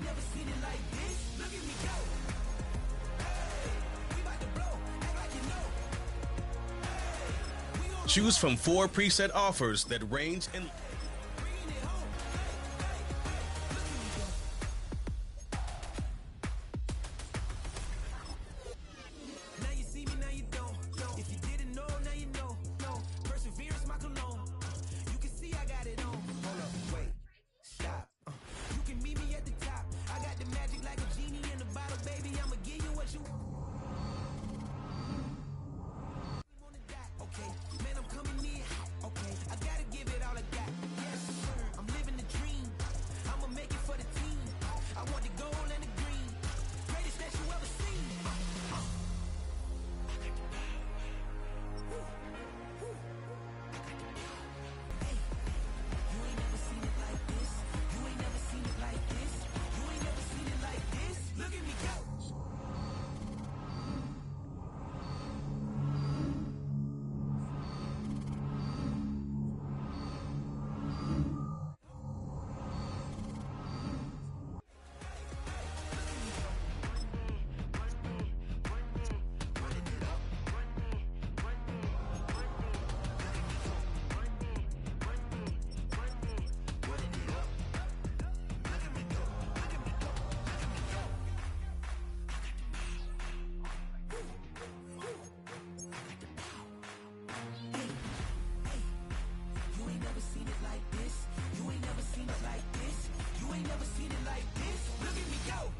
never seen it like this. Look at me go. Hey, we about to blow. Act like you know. Hey, we on Choose from 4 preset offers that range in. bringing it home. Look at me go. Now you see me, now you don't. If you didn't know, now you know. No, perseverance, my cologne. You can see I got it on. Hold up, wait, stop. You can meet me at the top. I got the magic like a genie in a bottle, baby. I'ma give you what you want. Okay, man, I'm coming in hot. Okay, I gotta give it all I got. Yes, I'm living the dream. I'ma make it for the team. I want the gold and the green. Greatest that you ever seen. You ain't never seen it like this. You ain't never seen it like this. You ain't never seen it like this. Look at me go. You ain't never seen it like this. You ain't never seen it like this. You ain't never seen it like this. Look at me go.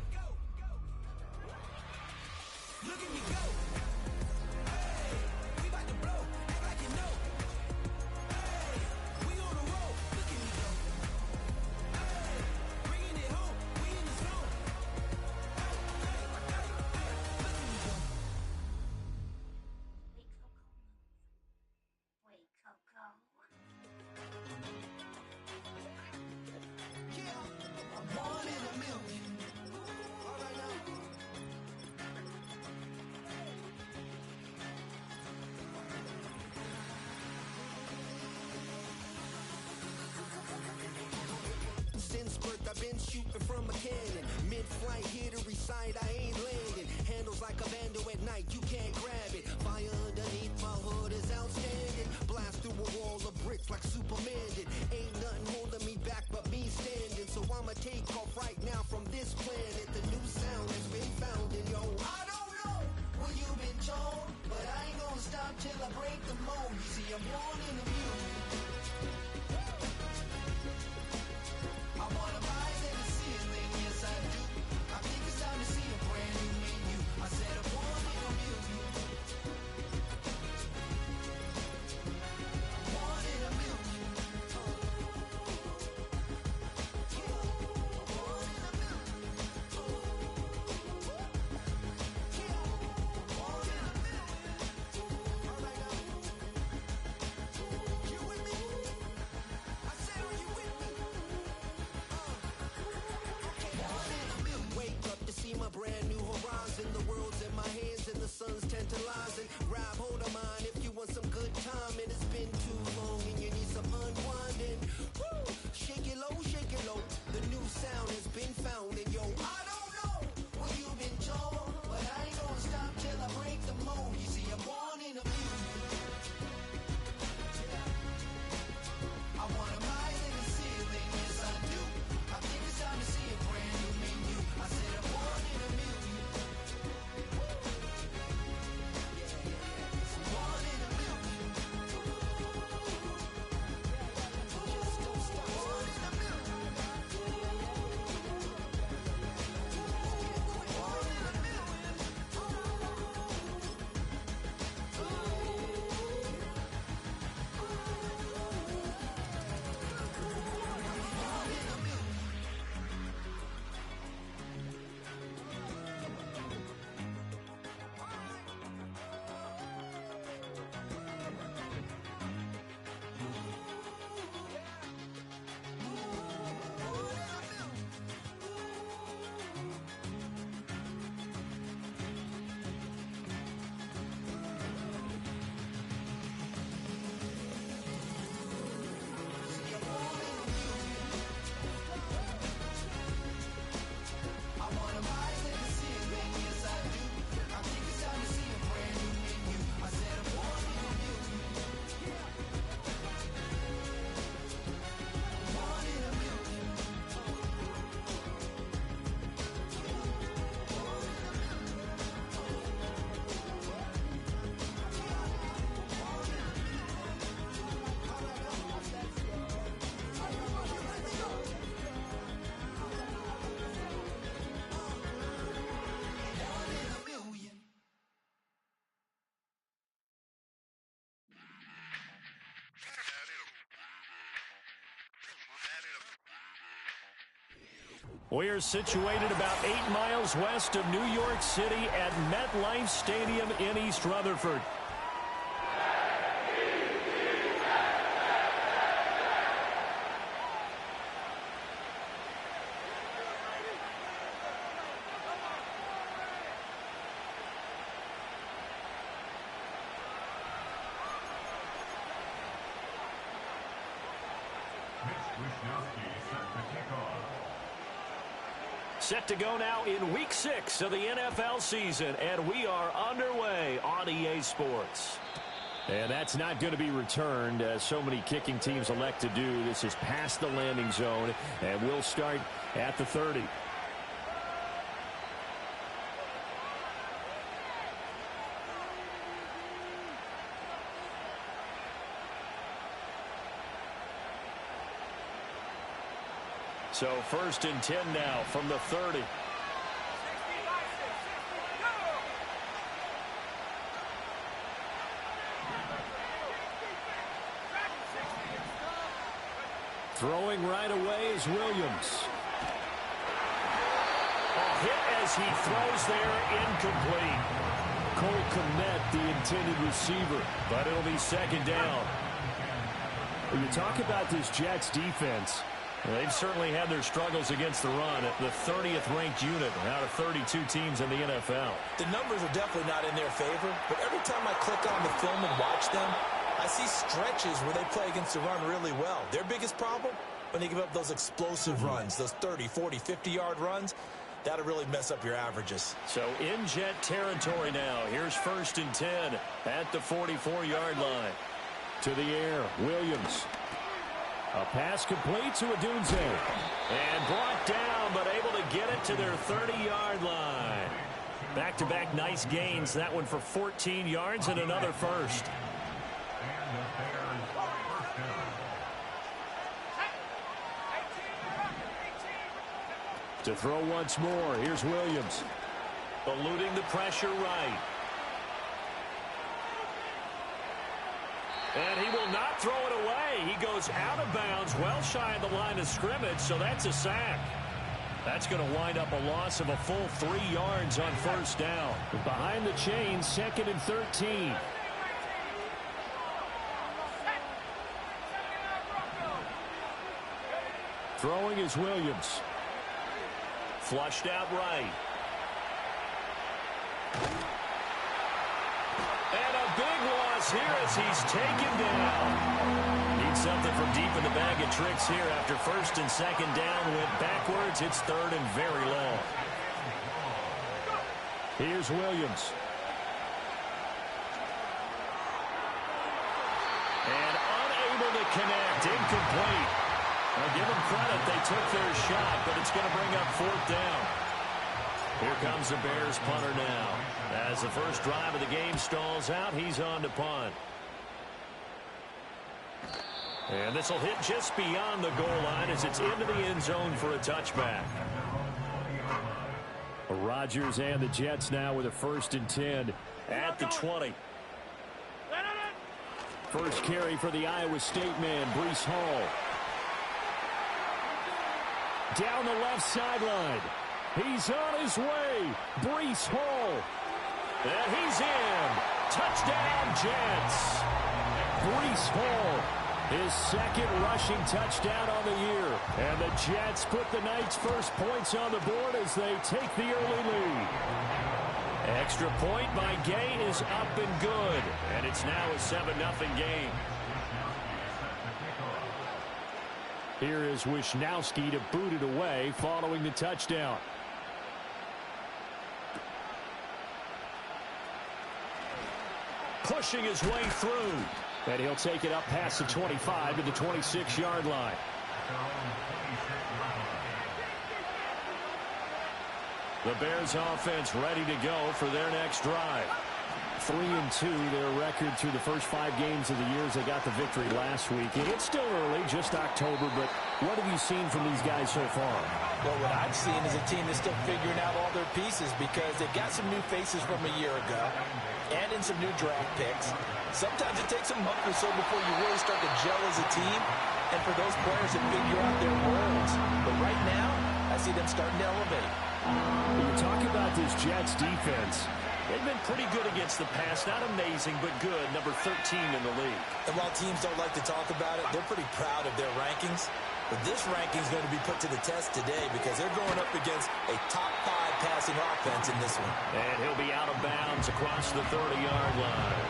Look at me go. Hey, we about to blow. Act like you know. Hey, we on the roll. Look at me go. Hey, bringing it home. We in the zone. Look at me go. Wait, Coco. One in a million. All right now. Since birth I've been shooting from a cannon. Mid-flight here to recite, I ain't landing. Handles like a vandal at night, you can't grab it. Fire underneath my hood is outstanding. Blast through a wall of bricks like Superman did. Ain't nothing holding me back but me standing. So I'ma take off right now from this planet. The new sound has been found in yo. I don't know what you've been told, but I ain't gonna stop till I break the mold. You see, I'm born in the music. I wanna rise in the ceiling, yes I do. I think it's time to see a brand new menu. I said I'm born in a million. Born in a million. Born in a million. Born in a million. All right now. We're situated about 8 miles west of New York City at MetLife Stadium in East Rutherford. Set to go now in Week 6 of the NFL season, and we are underway on EA Sports. And that's not going to be returned, as so many kicking teams elect to do. This is past the landing zone, and we'll start at the 30. So 1st and 10 now from the 30. Throwing right away is Williams. A hit as he throws there, incomplete. Cole Kmet, the intended receiver, but it'll be 2nd down. When you talk about this Jets defense, they've certainly had their struggles against the run at the 30th ranked unit out of 32 teams in the NFL. The numbers are definitely not in their favor, but every time I click on the film and watch them, I see stretches where they play against the run really well. Their biggest problem, when they give up those explosive runs, those 30, 40, 50-yard runs, that'll really mess up your averages. So in Jet territory now. Here's 1st and 10 at the 44-yard line. To the air, Williams. A pass complete to Odunze. And brought down, but able to get it to their 30-yard line. Back-to-back nice gains. That one for 14 yards and another first. To throw once more, here's Williams. Eluding the pressure right. And he will not throw it away. He goes out of bounds, well shy of the line of scrimmage, so that's a sack. That's going to wind up a loss of a full 3 yards on 1st down. Behind the chains, 2nd and 13. Throwing is Williams. Flushed out right. And a big loss here as he's taken down. Needs something from deep in the bag of tricks here after 1st and 2nd down. Went backwards. It's 3rd and very long. Here's Williams. And unable to connect. Incomplete. Now give them credit. They took their shot, but it's going to bring up 4th down. Here comes the Bears punter now. As the first drive of the game stalls out, he's on to punt. And this will hit just beyond the goal line as it's into the end zone for a touchback. Rodgers and the Jets now with a 1st and 10 at the 20. First carry for the Iowa State man, Breece Hall. Down the left sideline. He's on his way. Breece Hall. And he's in. Touchdown, Jets. Breece Hall, his 2nd rushing touchdown on the year. And the Jets put the Knights' first points on the board as they take the early lead. Extra point by Gay is up and good. And it's now a 7-0 game. Here is Wisnowski to boot it away following the touchdown. Pushing his way through. And he'll take it up past the 25 to the 26-yard line. The Bears offense ready to go for their next drive. 3-2, their record through the first 5 games of the year as they got the victory last week. And it's still early, just October, but what have you seen from these guys so far? Well, what I've seen is a team that's still figuring out all their pieces because they've got some new faces from a year ago and in some new draft picks. Sometimes it takes a month or so before you really start to gel as a team and for those players to figure out their roles. But right now, I see them starting to elevate. You talk about this Jets defense. They've been pretty good against the pass. Not amazing, but good. Number 13 in the league. And while teams don't like to talk about it, they're pretty proud of their rankings. But this ranking is going to be put to the test today because they're going up against a top 5 passing offense in this one. And he'll be out of bounds across the 30-yard line.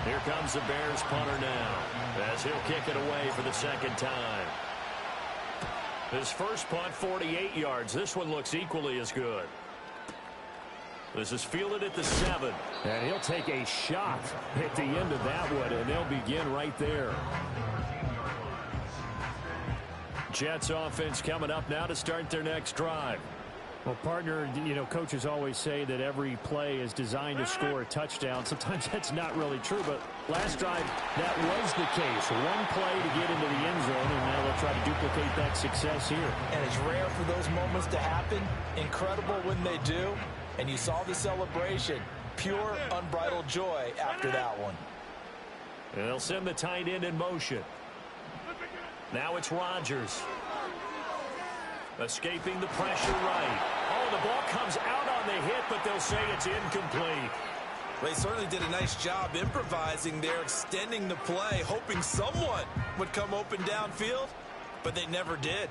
Here comes the Bears punter now as he'll kick it away for the second time. His first punt, 48 yards. This one looks equally as good. This is fielded at the 7. And he'll take a shot at the end of that one, and they'll begin right there. Jets offense coming up now to start their next drive. Well, partner, you know, coaches always say that every play is designed to score a touchdown. Sometimes that's not really true, but last drive, that was the case. One play to get into the end zone, and now they'll try to duplicate that success here. And it's rare for those moments to happen. Incredible when they do. And you saw the celebration. Pure, unbridled joy after that one. And they'll send the tight end in motion. Now it's Rodgers. Escaping the pressure right. Oh, the ball comes out on the hit, but they'll say it's incomplete. They certainly did a nice job improvising there, extending the play, hoping someone would come open downfield, but they never did.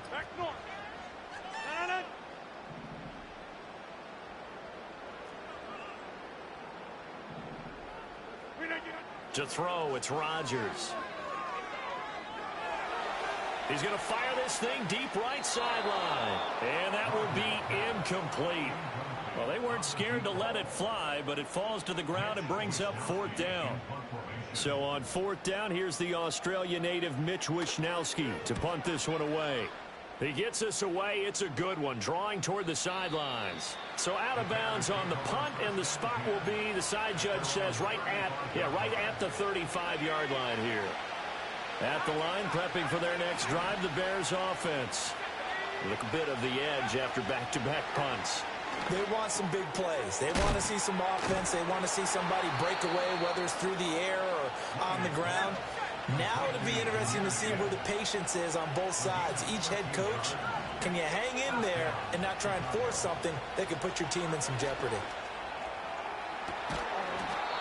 To throw, it's Rodgers. He's going to fire this thing deep right sideline. And that will be incomplete. Well, they weren't scared to let it fly, but it falls to the ground and brings up 4th down. So on 4th down, here's the Australia native Mitch Wishnowsky to punt this one away. He gets this away. It's a good one, drawing toward the sidelines. So out of bounds on the punt, and the spot will be, the side judge says, right at the 35-yard line here. At the line, prepping for their next drive, the Bears offense. Look a bit of the edge after back-to-back punts. They want some big plays. They want to see some offense. They want to see somebody break away, whether it's through the air or on the ground. Now it'll be interesting to see where the patience is on both sides. Each head coach, can you hang in there and not try and force something that could put your team in some jeopardy?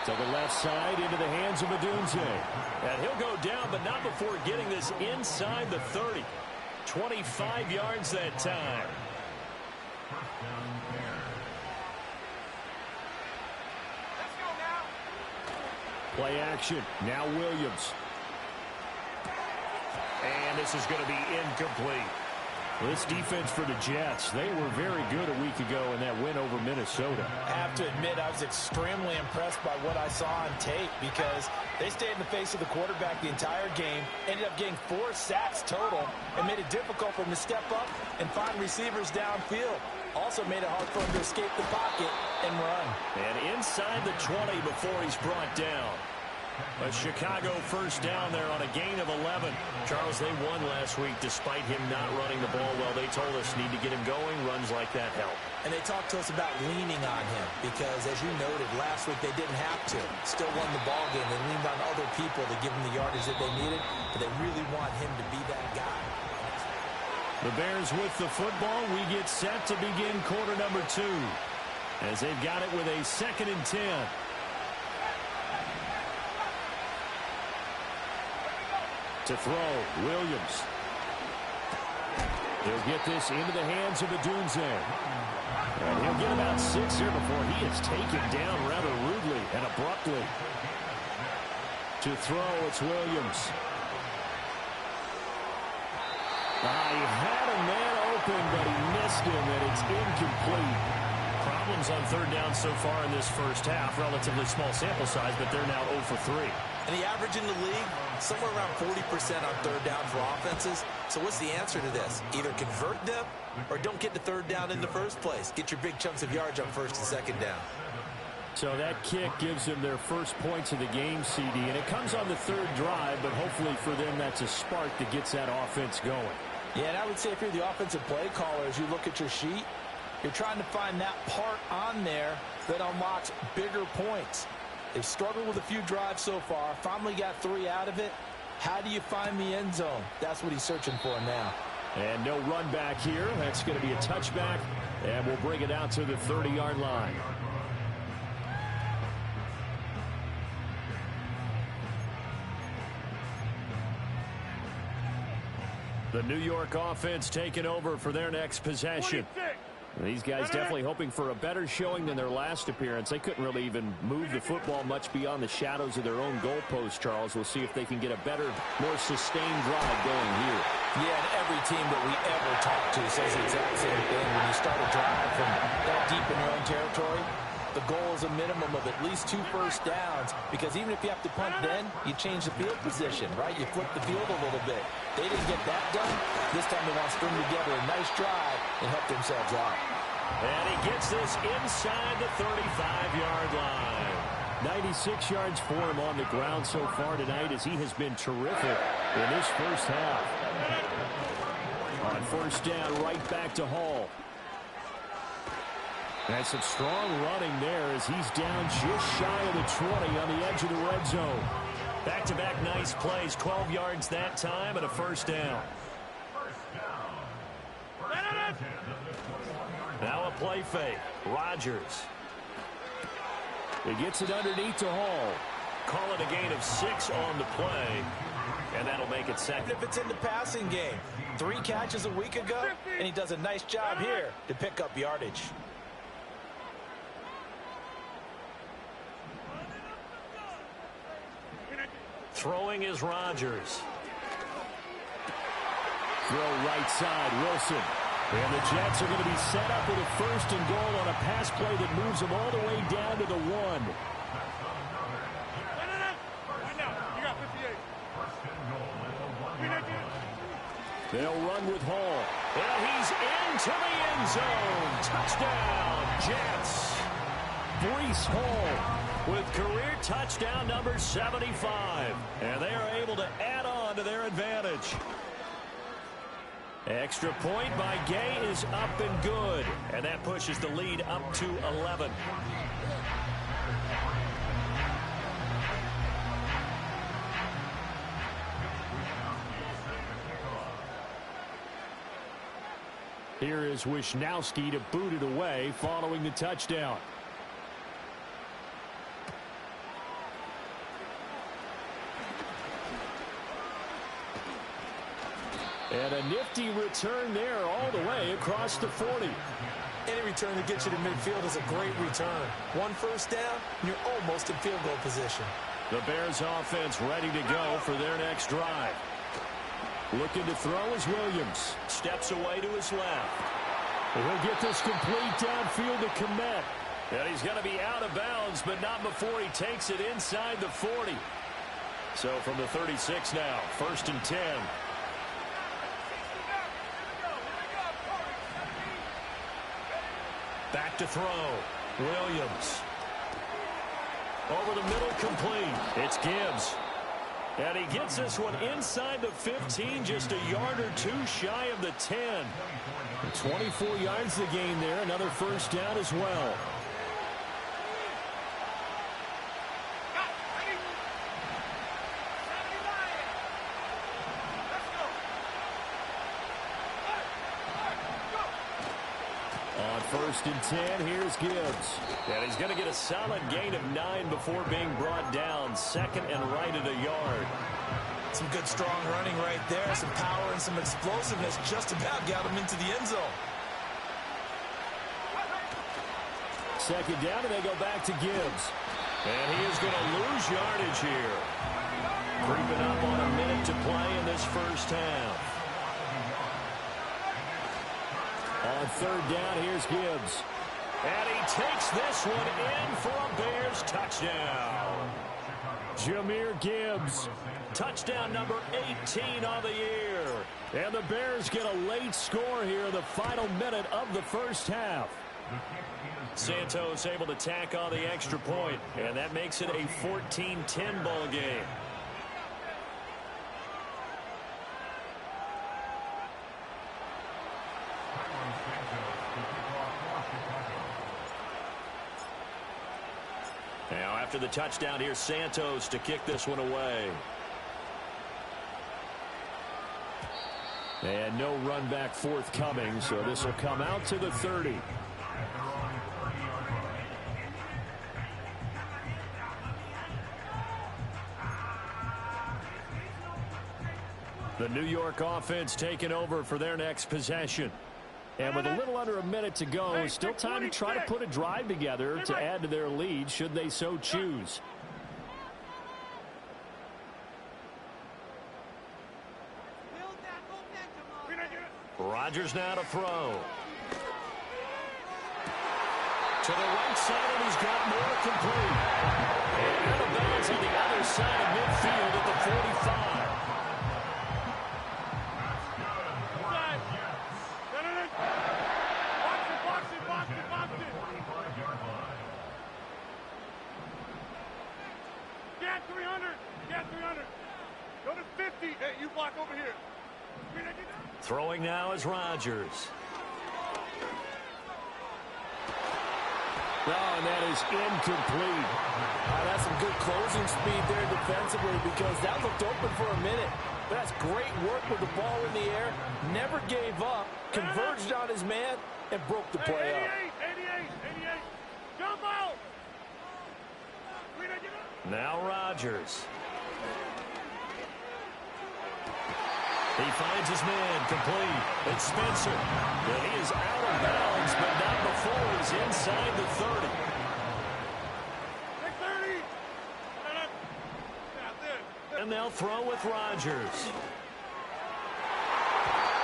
To the left side, into the hands of Odunze. And he'll go down, but not before getting this inside the 30. 25 yards that time. Play action. Now Williams. And this is going to be incomplete. This defense for the Jets, they were very good a week ago in that win over Minnesota. I have to admit, I was extremely impressed by what I saw on tape because they stayed in the face of the quarterback the entire game, ended up getting 4 sacks total, and made it difficult for him to step up and find receivers downfield. Also made it hard for him to escape the pocket and run. And inside the 20 before he's brought down. A Chicago first down there on a gain of 11. Charles, they won last week despite him not running the ball well. They told us need to get him going. Runs like that help. And they talked to us about leaning on him because, as you noted, last week they didn't have to. Still won the ball game. They leaned on other people to give them the yardage that they needed, but they really want him to be that guy. The Bears with the football. We get set to begin quarter number 2 as they've got it with a 2nd and 10. To throw, Williams. He'll get this into the hands of Odunze. And he'll get about 6 here before he is taken down rather rudely and abruptly. To throw, it's Williams. He had a man open, but he missed him, and it's incomplete. Problems on 3rd down so far in this first half. Relatively small sample size, but they're now 0 for 3. And the average in the league, somewhere around 40% on 3rd down for offenses. So what's the answer to this? Either convert them or don't get to 3rd down in the first place. Get your big chunks of yards on 1st and 2nd down. So that kick gives them their first points of the game, CD, and it comes on the 3rd drive, but hopefully for them that's a spark that gets that offense going. Yeah, and I would say if you're the offensive play caller, as you look at your sheet, you're trying to find that part on there that unlocks bigger points. They've struggled with a few drives so far, finally got 3 out of it. How do you find the end zone? That's what he's searching for now. And no run back here. That's going to be a touchback, and we'll bring it out to the 30-yard line. The New York offense taking over for their next possession. These guys definitely hoping for a better showing than their last appearance. They couldn't really even move the football much beyond the shadows of their own goalpost, Charles. We'll see if they can get a better, more sustained drive going here. Yeah, and every team that we ever talk to says the exact same thing. When you start a drive from that deep in your own territory, the goal is a minimum of at least 2 first downs, because even if you have to punt then, you change the field position, right? You flip the field a little bit. They didn't get that done. This time they want to string together a nice drive and help themselves out. And he gets this inside the 35-yard line. 96 yards for him on the ground so far tonight, as he has been terrific in this first half. On first down, right back to Hall. And some strong running there as he's down just shy of the 20 on the edge of the red zone. Back-to-back nice plays, 12 yards that time and a first down. Now a play fake. Rodgers. He gets it underneath to Hall. Call it a gain of 6 on the play, and that'll make it second. If it's in the passing game, 3 catches a week ago, and he does a nice job here to pick up yardage. Throwing is Rodgers. Throw right side, Wilson. And the Jets are going to be set up with a first and goal on a pass play that moves them all the way down to the 1. They'll run with Hall. And he's into the end zone. Touchdown, Jets. Breece Hall with career touchdown number 75. And they are able to add on to their advantage. Extra point by Gay is up and good. And that pushes the lead up to 11. Here is Wisnowski to boot it away following the touchdown. And a nifty return there all the way across the 40. Any return that gets you to midfield is a great return. 1 first down, and you're almost in field goal position. The Bears offense ready to go for their next drive. Looking to throw is Williams. Steps away to his left. He'll get this complete downfield to Kmet. And he's going to be out of bounds, but not before he takes it inside the 40. So from the 36 now, 1st and 10. Back to throw. Williams. Over the middle, complete. It's Gibbs. And he gets this one inside the 15, just a yard or 2 shy of the 10. 24 yards the gain there, another first down as well. On 1st and 10, here's Gibbs. And he's going to get a solid gain of 9 before being brought down. 2nd and right at a yard. Some good strong running right there. Some power and some explosiveness just about got him into the end zone. 2nd down, and they go back to Gibbs. And he is going to lose yardage here. Creeping up on a minute to play in this first half. On 3rd down, here's Gibbs. And he takes this one in for a Bears touchdown. Jahmyr Gibbs, touchdown number 18 on the year. And the Bears get a late score here in the final minute of the first half. Santos able to tack on the extra point, and that makes it a 14-10 ball game. Now after the touchdown, here's Santos to kick this one away. And no run back forthcoming, so this will come out to the 30. The New York offense taking over for their next possession. And with a little under a minute to go, still time to try to put a drive together to add to their lead should they so choose. Rodgers now to throw. To the right side, and he's got more to complete. And out of bounds on the other side of midfield at the 45. Get 300. Get 300. Go to 50. Hey, you block over here. Throwing now is Rodgers. Oh, and that is incomplete. That's some good closing speed there defensively because that looked open for a minute. That's great work with the ball in the air. Never gave up. Converged on his man and broke the play up. 88. Jump out. Now Rodgers. He finds his man complete. It's Spencer. And he is out of bounds, but not before he's inside the 30. 30. And they'll throw with Rodgers.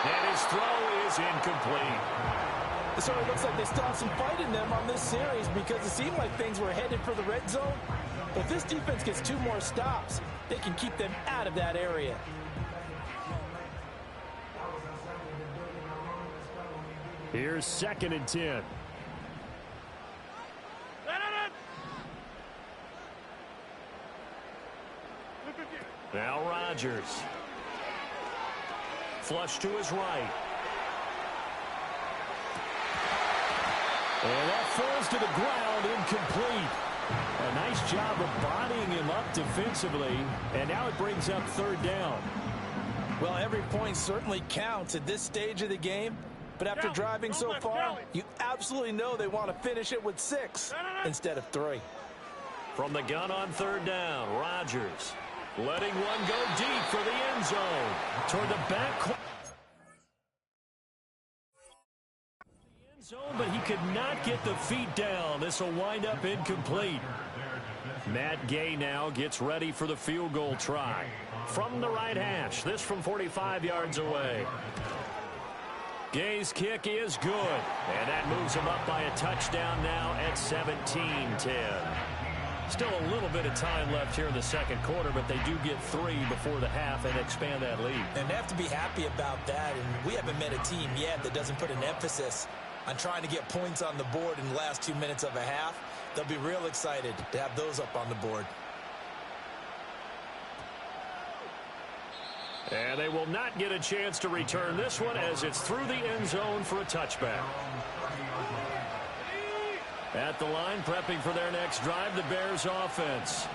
And his throw is incomplete. So it looks like they still have some fight in them on this series because it seemed like things were headed for the red zone. But if this defense gets 2 more stops, they can keep them out of that area. Here's 2nd and 10. Now Rodgers. Flush to his right. And that falls to the ground, incomplete. A nice job of bodying him up defensively. And now it brings up 3rd down. Well, every point certainly counts at this stage of the game. But after driving so far, you absolutely know they want to finish it with 6 instead of 3. From the gun on 3rd down, Rodgers letting one go deep for the end zone. Toward the back corner. End zone, but he could not get the feet down. This will wind up incomplete. Matt Gay now gets ready for the field goal try. From the right hash, this from 45 yards away. Gay's kick is good, and that moves him up by a touchdown now at 17-10. Still a little bit of time left here in the 2nd quarter, but they do get 3 before the half and expand that lead. And they have to be happy about that, and we haven't met a team yet that doesn't put an emphasis on trying to get points on the board in the last 2 minutes of a half. They'll be real excited to have those up on the board. And they will not get a chance to return this one as it's through the end zone for a touchback. At the line, prepping for their next drive, the Bears offense.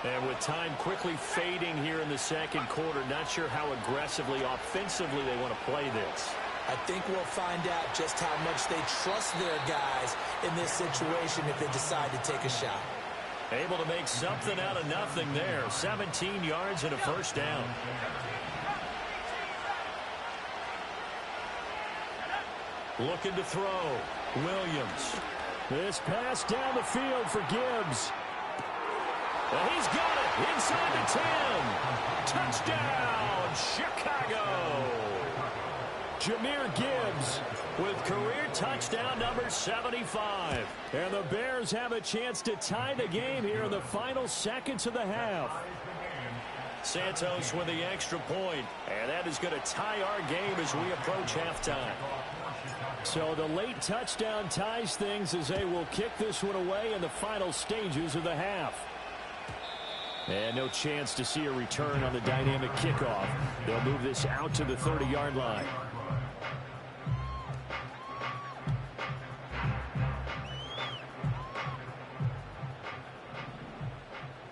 And with time quickly fading here in the 2nd quarter, not sure how aggressively, offensively they want to play this. I think we'll find out just how much they trust their guys in this situation if they decide to take a shot. Able to make something out of nothing there. 17 yards and a 1st down. Looking to throw. Williams. This pass down the field for Gibbs. And he's got it inside the 10. Touchdown, Chicago. Jahmyr Gibbs with career touchdown number 75. And the Bears have a chance to tie the game here in the final seconds of the half. Santos with the extra point, and that is going to tie our game as we approach halftime. So the late touchdown ties things as they will kick this one away in the final stages of the half. And no chance to see a return on the dynamic kickoff. They'll move this out to the 30-yard line.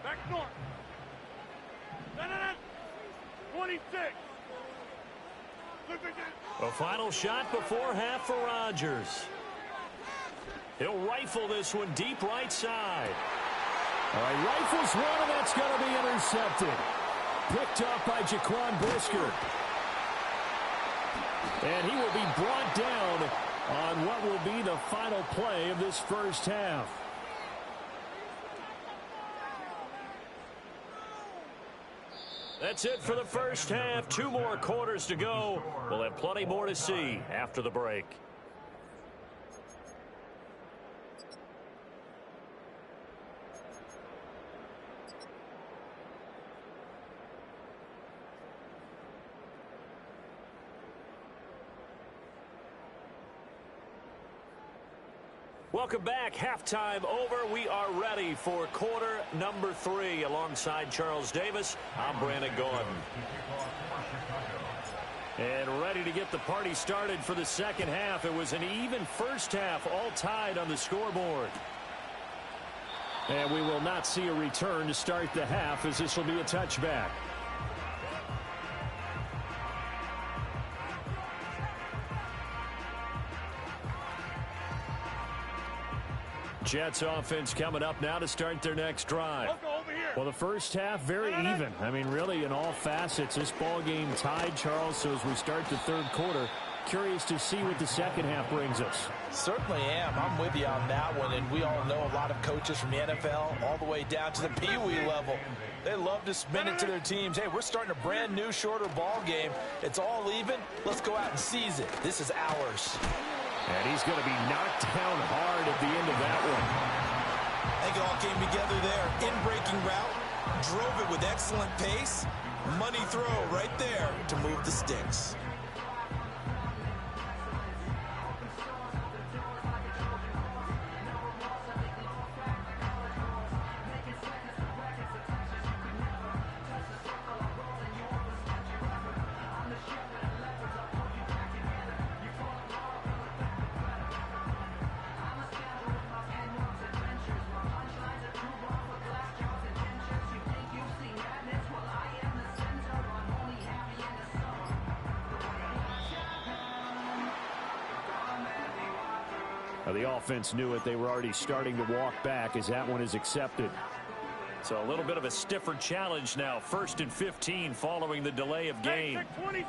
Back north. 26. The final shot before half for Rodgers. He'll rifle this one deep right side. All right, rifles one, and that's going to be intercepted. Picked up by Jaquan Brisker. And he will be brought down on what will be the final play of this first half. That's it for the first half. 2 more quarters to go. We'll have plenty more to see after the break. Welcome back. Halftime over. We are ready for quarter number 3. Alongside Charles Davis, I'm Brandon Gordon. And ready to get the party started for the second half. It was an even first half, all tied on the scoreboard. And we will not see a return to start the half, as this will be a touchback. Jets offense coming up now to start their next drive. Well, the first half, very even. I mean, really, in all facets, this ball game tied, Charles. So as we start the third quarter, curious to see what the second half brings us. Certainly am. I'm with you on that one. And we all know a lot of coaches from the NFL all the way down to the Pee-wee level. They love to spin it to their teams. Hey, we're starting a brand new, shorter ball game. It's all even. Let's go out and seize it. This is ours. And he's going to be knocked down hard at the end of that one. I think it all came together there. In-breaking route, drove it with excellent pace. Money throw right there to move the sticks. The offense knew it. They were already starting to walk back as that one is accepted. So a little bit of a stiffer challenge now. 1st and 15 following the delay of game. 26.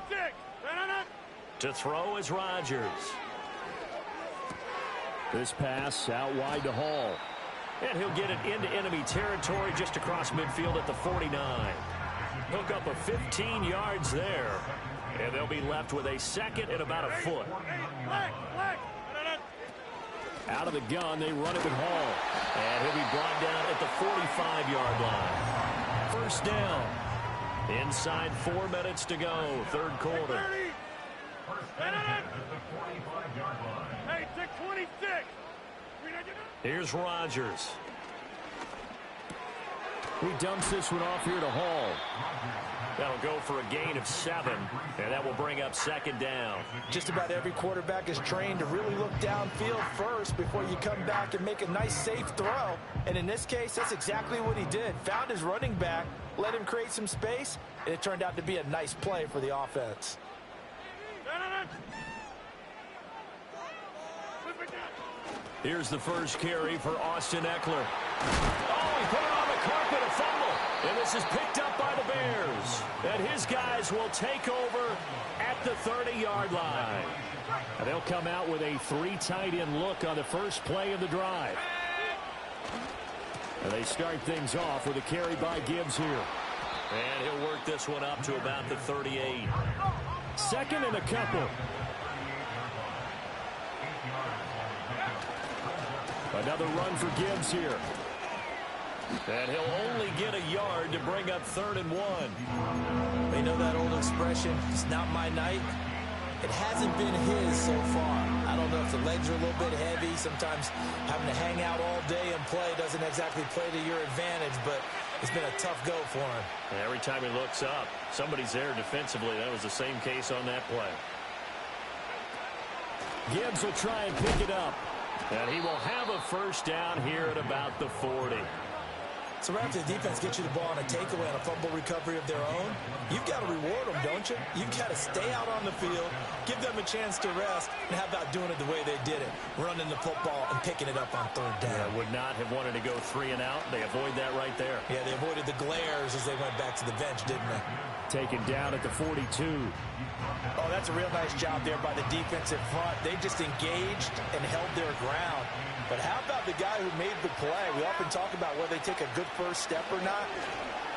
To throw is Rodgers. This pass out wide to Hall. And he'll get it into enemy territory just across midfield at the 49. Hook up of 15 yards there. And they'll be left with a second and about a foot. Out of the gun, they run it with Hall. And he'll be brought down at the 45-yard line. First down. Inside 4 minutes to go, third quarter. Hey, 626. Here's Rodgers. He dumps this one off here to Hall. That'll go for a gain of 7, and that will bring up second down. Just about every quarterback is trained to really look downfield first before you come back and make a nice, safe throw. And in this case, that's exactly what he did. Found his running back, let him create some space, and it turned out to be a nice play for the offense. Here's the first carry for Austin Eckler. Oh, he put it on the carpet, a fumble. And this is picked up by the Bears. And his guys will take over at the 30-yard line. And they'll come out with a 3 tight end look on the first play of the drive. And they start things off with a carry by Gibbs here. And he'll work this one up to about the 38. Second and a couple. Another run for Gibbs here. And he'll only get a yard to bring up 3rd and 1. They know that old expression, it's not my night. It hasn't been his so far. I don't know if the legs are a little bit heavy. Sometimes having to hang out all day and play doesn't exactly play to your advantage, but it's been a tough go for him. And every time he looks up, somebody's there defensively. That was the same case on that play. Gibbs will try and pick it up. And he will have a first down here at about the 40. So right after the defense gets you the ball on a takeaway on a fumble recovery of their own, you've got to reward them, don't you? You've got to stay out on the field, give them a chance to rest, and how about doing it the way they did it, running the football and picking it up on third down. Yeah, would not have wanted to go 3 and out. They avoid that right there. Yeah, they avoided the glares as they went back to the bench, didn't they? Taken down at the 42. Oh, that's a real nice job there by the defensive front. They just engaged and held their ground. But how about the guy who made the play? We often talk about whether they take a good first step or not.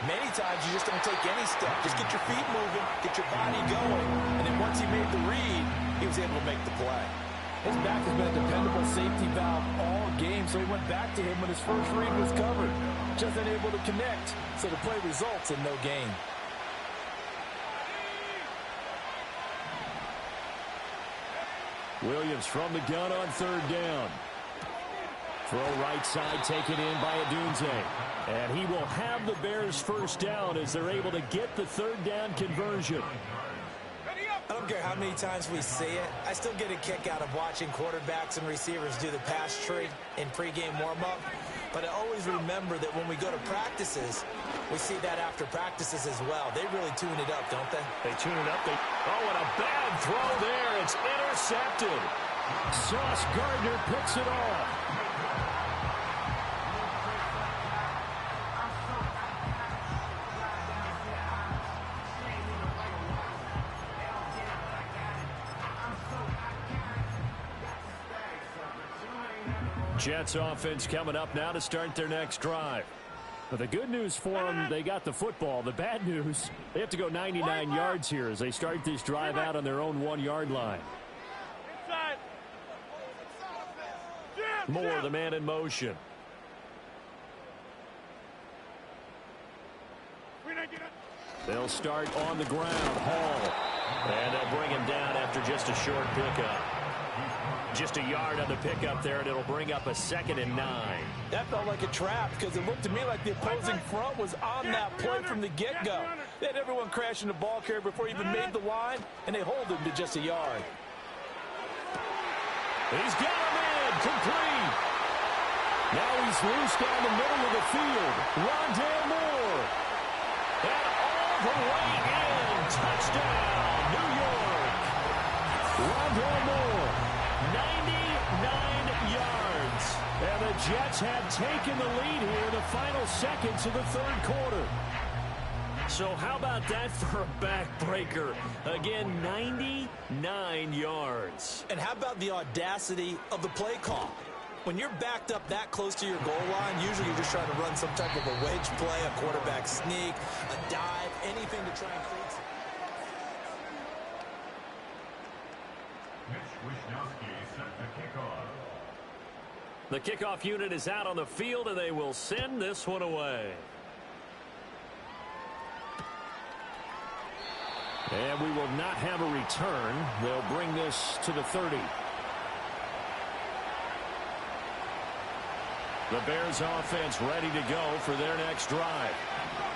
Many times you just don't take any step. Just get your feet moving, get your body going, and then once he made the read, he was able to make the play. His back has been a dependable safety valve all game, so he went back to him when his first read was covered. Just unable to connect, so the play results in no gain. Williams from the gun on third down. Throw right side taken in by Odunze. And he will have the Bears first down as they're able to get the third down conversion. I don't care how many times we see it. I still get a kick out of watching quarterbacks and receivers do the pass tree in pregame warm-up. But I always remember that when we go to practices, we see that after practices as well. They really tune it up, don't they? They tune it up. Oh, and a bad throw there. It's intercepted. Sauce Gardner picks it off. Jets offense coming up now to start their next drive. But the good news for them, they got the football. The bad news, they have to go 99 yards here as they start this drive out on their own 1-yard line. Moore, the man in motion. They'll start on the ground. Hall. And they'll bring him down after just a short pickup. Just a yard on the pickup there, and it'll bring up a 2nd and 9. That felt like a trap because it looked to me like the opposing front was on that play from the get-go. They had everyone crashing the ball carrier before he even made the line, and they hold him to just a yard. He's got him in, complete. Now he's loose down the middle of the field. Rondale Moore. And all the way in. Touchdown, New York. Rondale Moore. 99 yards. And the Jets have taken the lead here in the final seconds of the third quarter. So how about that for a backbreaker? Again, 99 yards. And how about the audacity of the play call? When you're backed up that close to your goal line, usually you're just trying to run some type of a wedge play, a quarterback sneak, a dive, anything to try and create. The kickoff unit is out on the field, and they will send this one away. And we will not have a return. They'll bring this to the 30. The Bears offense ready to go for their next drive.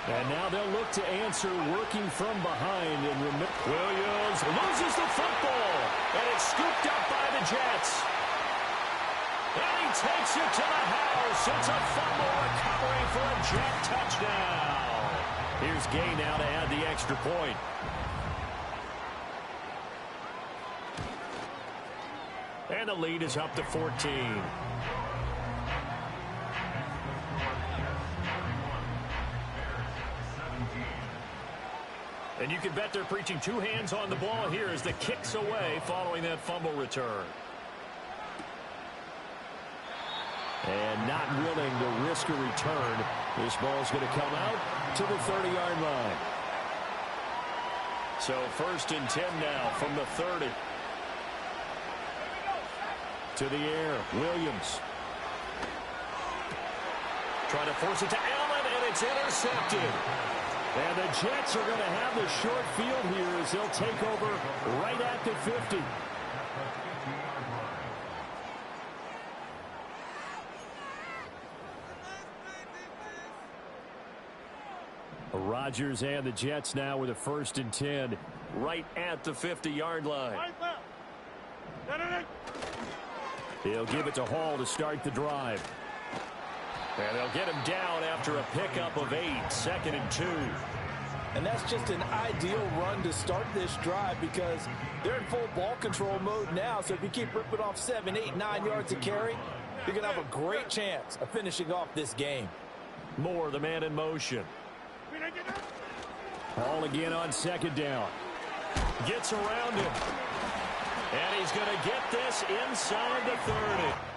And now they'll look to answer working from behind. And Williams loses the football. And it's scooped up by the Jets. And he takes it to the house. It's a fumble recovery for a Jet touchdown. Here's Gay now to add the extra point. And the lead is up to 14. And you can bet they're preaching two hands on the ball here as the kick's away following that fumble return. And not willing to risk a return. This ball's going to come out to the 30-yard line. So 1st and 10 now from the 30. To the air, Williams. Trying to force it to Allen, and it's intercepted. And the Jets are going to have the short field here as they'll take over right at the 50. Rodgers and the Jets now with a 1st and 10 right at the 50-yard line. He'll give it to Hall to start the drive. And they'll get him down after a pickup of 8, 2nd and 2. And that's just an ideal run to start this drive because they're in full ball control mode now. So if you keep ripping off 7, 8, 9 yards of carry, you're going to have a great chance of finishing off this game. Moore, the man in motion. Ball again on 2nd down. Gets around him. And he's going to get this inside the 30.